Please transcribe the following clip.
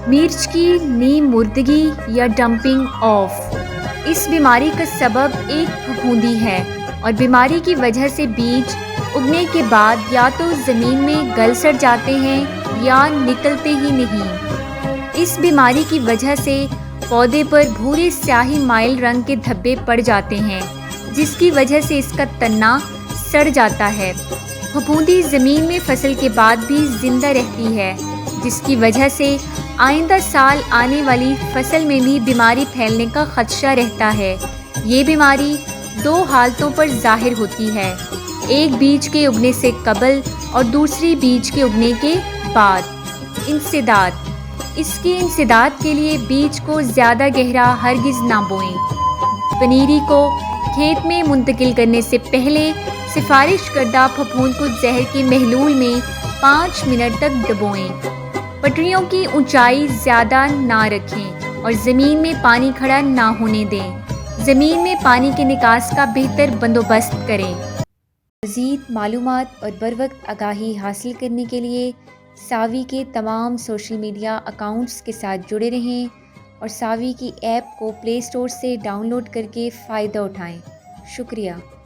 مرچ کی نیم مردگی یا ڈمپنگ آف اس بیماری کا سبب ایک پھپھوندی ہے اور بیماری کی وجہ سے بیج اگنے کے بعد یا تو زمین میں گل سڑ جاتے ہیں یا نکلتے ہی نہیں۔ اس بیماری کی وجہ سے پودے پر بھورے سیاہی مائل رنگ کے دھبے پڑ جاتے ہیں، جس کی وجہ سے اس کا تنا سڑ جاتا ہے۔ پھپھوندی زمین میں فصل کے بعد بھی زندہ رہتی ہے، جس کی وجہ سے آئندہ سال آنے والی فصل میں بھی بیماری پھیلنے کا خدشہ رہتا ہے۔ یہ بیماری دو حالتوں پر ظاہر ہوتی ہے، ایک بیج کے اگنے سے قبل اور دوسری بیج کے اگنے کے بعد۔ انسداد اس کے انسداد کے لیے بیج کو زیادہ گہرا ہرگز نہ بوئیں۔ پنیری کو کھیت میں منتقل کرنے سے پہلے سفارش کردہ پھپھوند کش زہر کے محلول میں 5 منٹ تک ڈبوئیں۔ پٹریوں کی اونچائی زیادہ نہ رکھیں اور زمین میں پانی کھڑا نہ ہونے دیں۔ زمین میں پانی کے نکاس کا بہتر بندوبست کریں۔ مزید معلومات اور بروقت آگاہی حاصل کرنے کے لیے ساوی کے تمام سوشل میڈیا اکاؤنٹس کے ساتھ جڑے رہیں اور ساوی کی ایپ کو پلے اسٹور سے ڈاؤن لوڈ کر کے فائدہ اٹھائیں۔ شکریہ۔